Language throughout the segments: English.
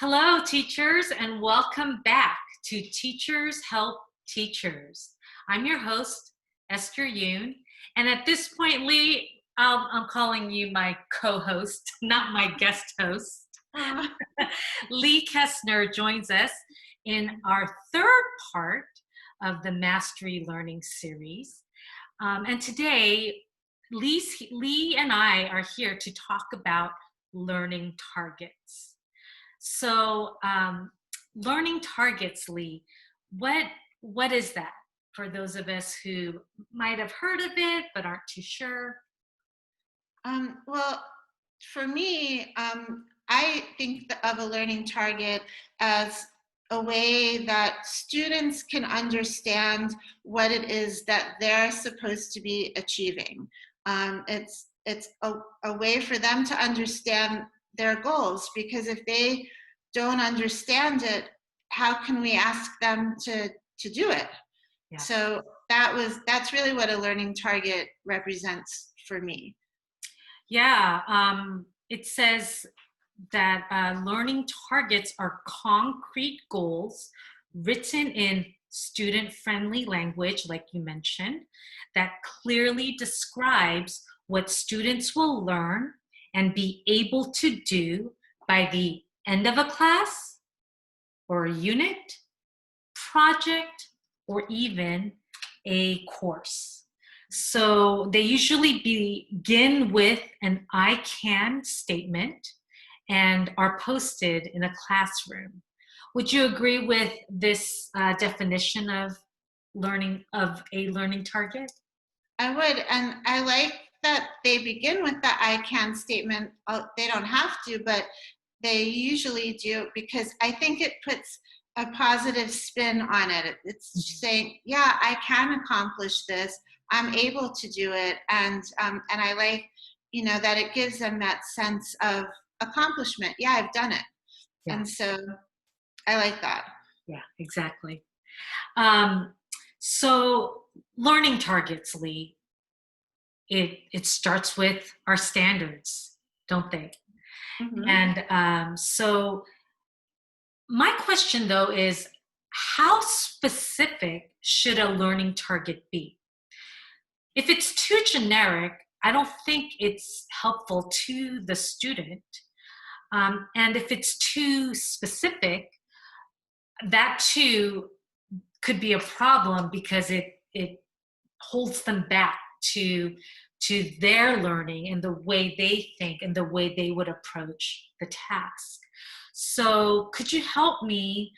Hello, teachers, and welcome back to Teachers Help Teachers. I'm your host, Esther Yun, and at this point, Lee, I'm calling you my co-host, not my guest host. Lee Kessner joins us in our third part of the Mastery Learning series. And today, Lee and I are here to talk about learning targets. So, learning targets, Lee, what is that for those of us who might have heard of it but aren't too sure? Well, for me, I think of a learning target as a way that students can understand what it is that they're supposed to be achieving. It's a way for them to understand their goals, because if they don't understand it, how can we ask them to do it? Yeah. So that's really what a learning target represents for me. Yeah, it says that learning targets are concrete goals written in student-friendly language, like you mentioned, that clearly describes what students will learn and be able to do by the end of a class or a unit, project, or even a course. So they usually begin with an I can statement and are posted in a classroom. Would you agree with this definition of a learning target? I would, and I like that they begin with the I can statement. They don't have to, but they usually do, because I think it puts a positive spin on it. It's saying, yeah, I can accomplish this. I'm able to do it, and I like, that it gives them that sense of accomplishment. Yeah, I've done it, Yeah. and so I like that. Yeah, exactly. So learning targets, Lee, it starts with our standards, don't they? Mm-hmm. And so my question though is, how specific should a learning target be? If it's too generic, I don't think it's helpful to the student. And if it's too specific, that too could be a problem because it holds them back to their learning and the way they think and the way they would approach the task. So could you help me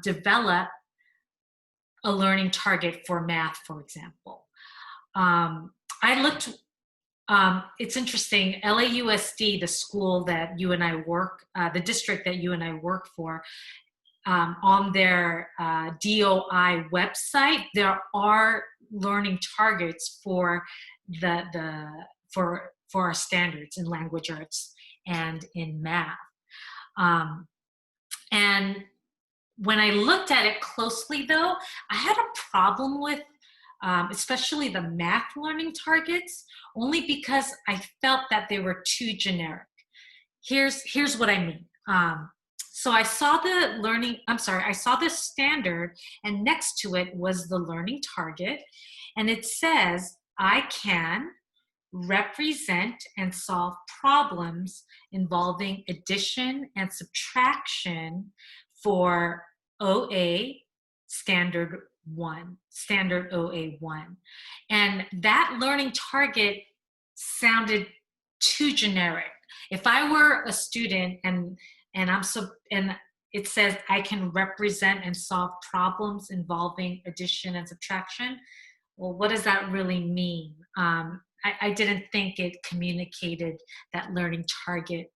develop a learning target for math, for example? I looked, it's interesting, LAUSD, the school that you and I work, the district that you and I work for, on their DOI website, there are learning targets for for our standards in language arts and in math. And when I looked at it closely, though, I had a problem with especially the math learning targets, only because I felt that they were too generic. Here's what I mean. So I saw I saw the standard, and next to it was the learning target, and it says, I can represent and solve problems involving addition and subtraction for OA standard 1, standard OA 1. And that learning target sounded too generic. If I were a student and it says I can represent and solve problems involving addition and subtraction, well, what does that really mean? I didn't think it communicated that learning target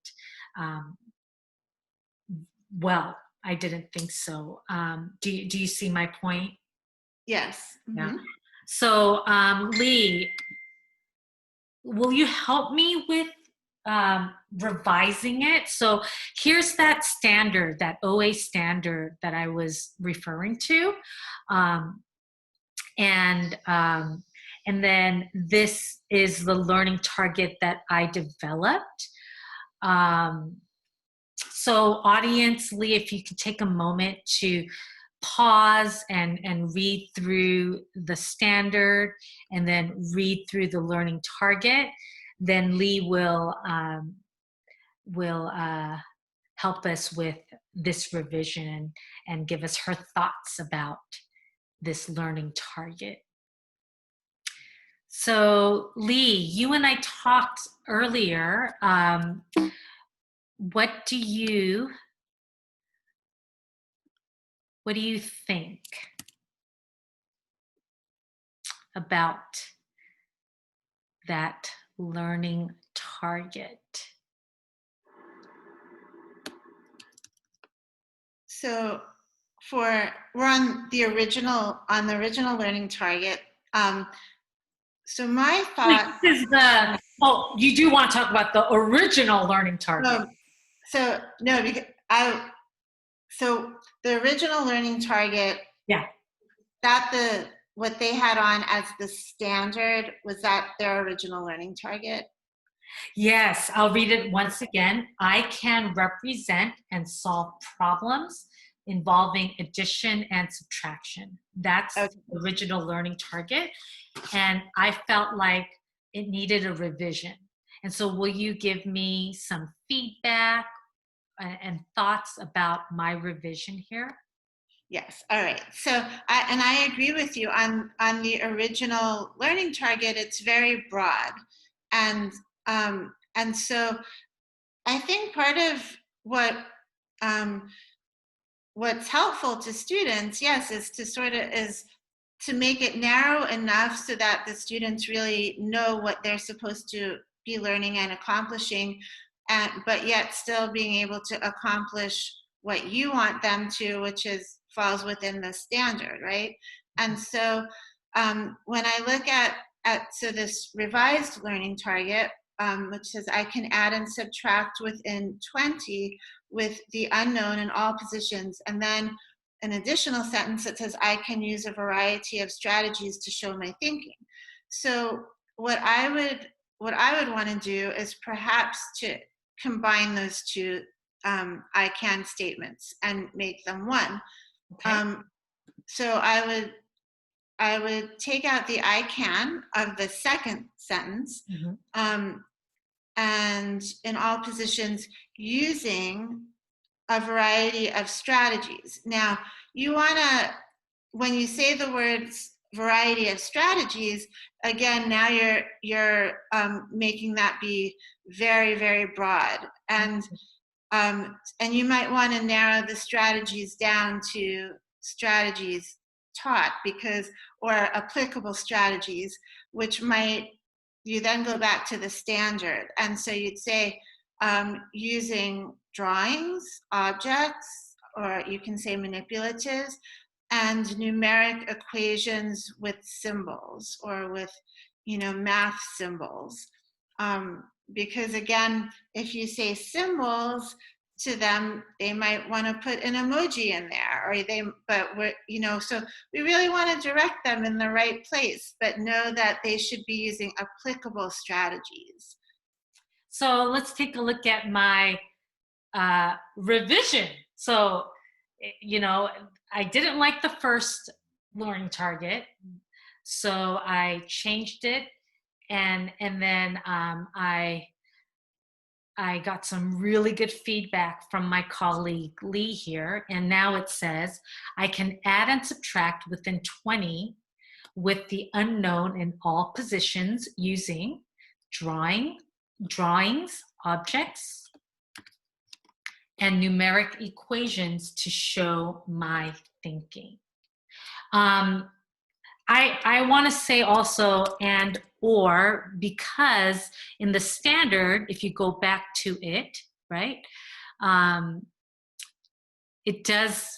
well. I didn't think so. Do you see my point? Yes. Mm-hmm. Yeah. So, Lee, will you help me with revising it? So here's that standard, that OA standard that I was referring to. And then this is the learning target that I developed. So audience, Lee, if you could take a moment to pause and read through the standard and then read through the learning target, then Lee will help us with this revision and give us her thoughts about this learning target. So Lee, you and I talked earlier. What do you think about that learning target? So we're on the original learning target. So my thought. This is the, oh, you do want to talk about the original learning target. So no, because so the original learning target. Yeah. What they had on as the standard, was that their original learning target? Yes, I'll read it once again. I can represent and solve problems involving addition and subtraction. That's Okay. the original learning target. And I felt like it needed a revision. And so will you give me some feedback and thoughts about my revision here? Yes. All right. So I agree with you on the original learning target. It's very broad, and so I think part of what what's helpful to students, yes, is to make it narrow enough so that the students really know what they're supposed to be learning and accomplishing, but yet still being able to accomplish what you want them to, which falls within the standard, right? And so when I look at so this revised learning target, which says I can add and subtract within 20 with the unknown in all positions, and then an additional sentence that says I can use a variety of strategies to show my thinking. So what I would want to do is perhaps to combine those two I can statements and make them one. Okay. So I would take out the I can of the second sentence, and in all positions using a variety of strategies. Now, you want to, when you say the words variety of strategies, again, now you're making that be very, very broad. And you might want to narrow the strategies down to strategies taught, or applicable strategies, which might, you then go back to the standard. And so you'd say using drawings, objects, or you can say manipulatives, and numeric equations with symbols, or with math symbols. Because again, if you say symbols to them, they might want to put an emoji in there, so we really want to direct them in the right place, but know that they should be using applicable strategies. So let's take a look at my revision. So, I didn't like the first learning target, so I changed it, and then I got some really good feedback from my colleague Lee here, and now it says I can add and subtract within 20 with the unknown in all positions using drawings, objects, and numeric equations to show my thinking. I want to say also and or, because in the standard, if you go back to it, right, it does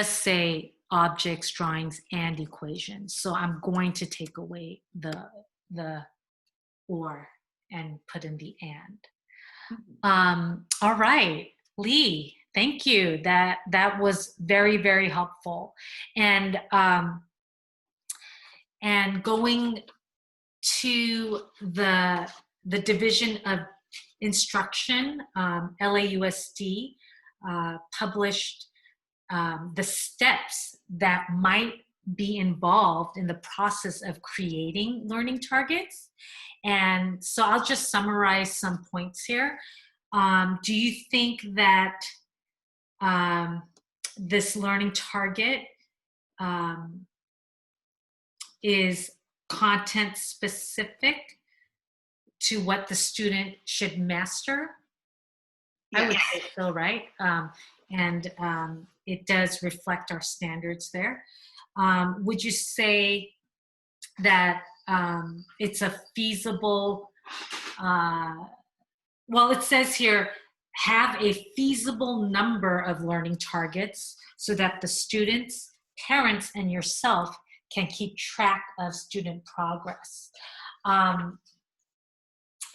say objects, drawings, and equations. So I'm going to take away the or and put in the and. All right, Lee, thank you. That was very, very helpful. And going to the division of instruction, LAUSD published the steps that might be involved in the process of creating learning targets. And so I'll just summarize some points here. Do you think that this learning target is content specific to what the student should master? I would say so, right? And it does reflect our standards there. Would you say that it's a feasible, well, it says here, have a feasible number of learning targets so that the students, parents, and yourself can keep track of student progress.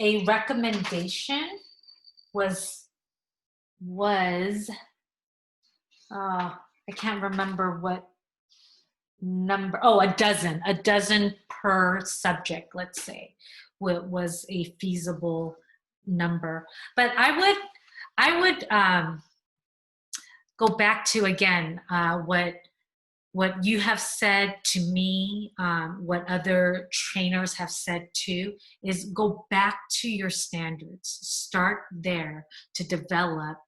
A recommendation was I can't remember what number. Oh, a dozen per subject, let's say, was a feasible number. But I would go back to, again, what you have said to me, what other trainers have said too, is go back to your standards. Start there to develop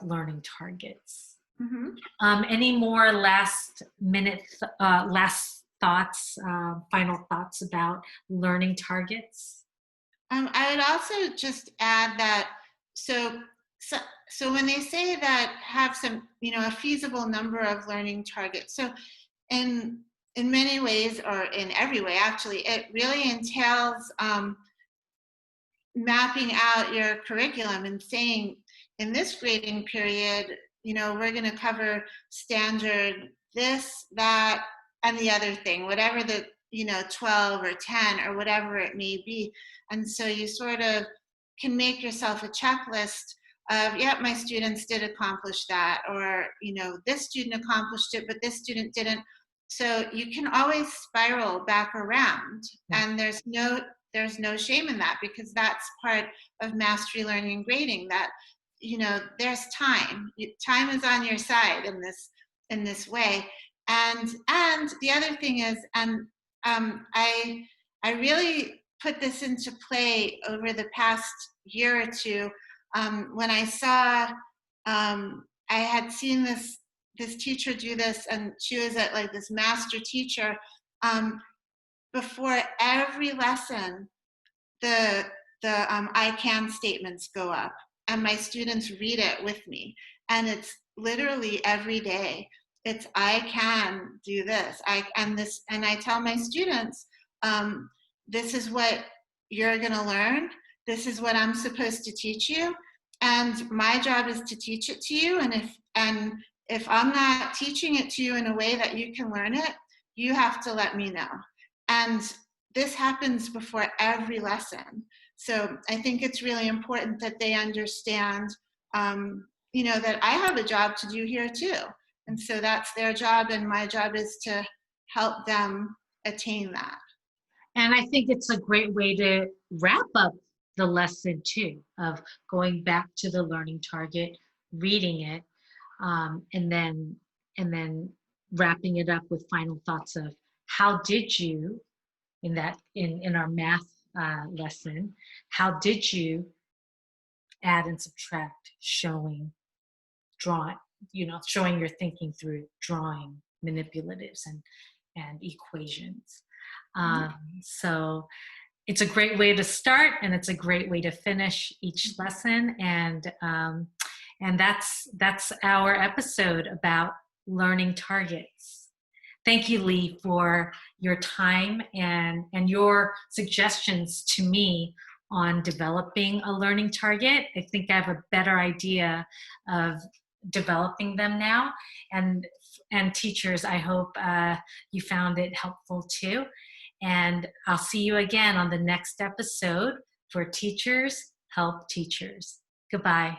learning targets. Mm-hmm. Any more last thoughts, final thoughts about learning targets? I would also just add that so when they say that have some, a feasible number of learning targets, so in many ways, or in every way actually, it really entails mapping out your curriculum and saying, in this grading period, we're going to cover standard this, that, and the other thing, whatever the 12 or 10 or whatever it may be. And so you sort of can make yourself a checklist of, yep, my students did accomplish that, or this student accomplished it but this student didn't. So you can always spiral back around. And there's no shame in that, because that's part of mastery learning and grading, that there's time is on your side in this way. And the other thing is, I really put this into play over the past year or two, when I saw, I had seen this teacher do this, and she was at like this master teacher. Before every lesson, the I can statements go up, and my students read it with me, and it's literally every day. It's, I can do this, and I tell my students, this is what you're going to learn, this is what I'm supposed to teach you, and my job is to teach it to you, and if I'm not teaching it to you in a way that you can learn it, you have to let me know. And this happens before every lesson. So I think it's really important that they understand, that I have a job to do here too. And so that's their job, and my job is to help them attain that. And I think it's a great way to wrap up the lesson too, of going back to the learning target, reading it, and then wrapping it up with final thoughts of, how did you, in our math lesson, how did you add and subtract, showing, drawing, showing your thinking through drawing, manipulatives, and equations. So it's a great way to start, and it's a great way to finish each lesson. And that's our episode about learning targets. Thank you, Lee, for your time and your suggestions to me on developing a learning target. I think I have a better idea of developing them now. And teachers, I hope you found it helpful too. And I'll see you again on the next episode for Teachers Help Teachers. Goodbye.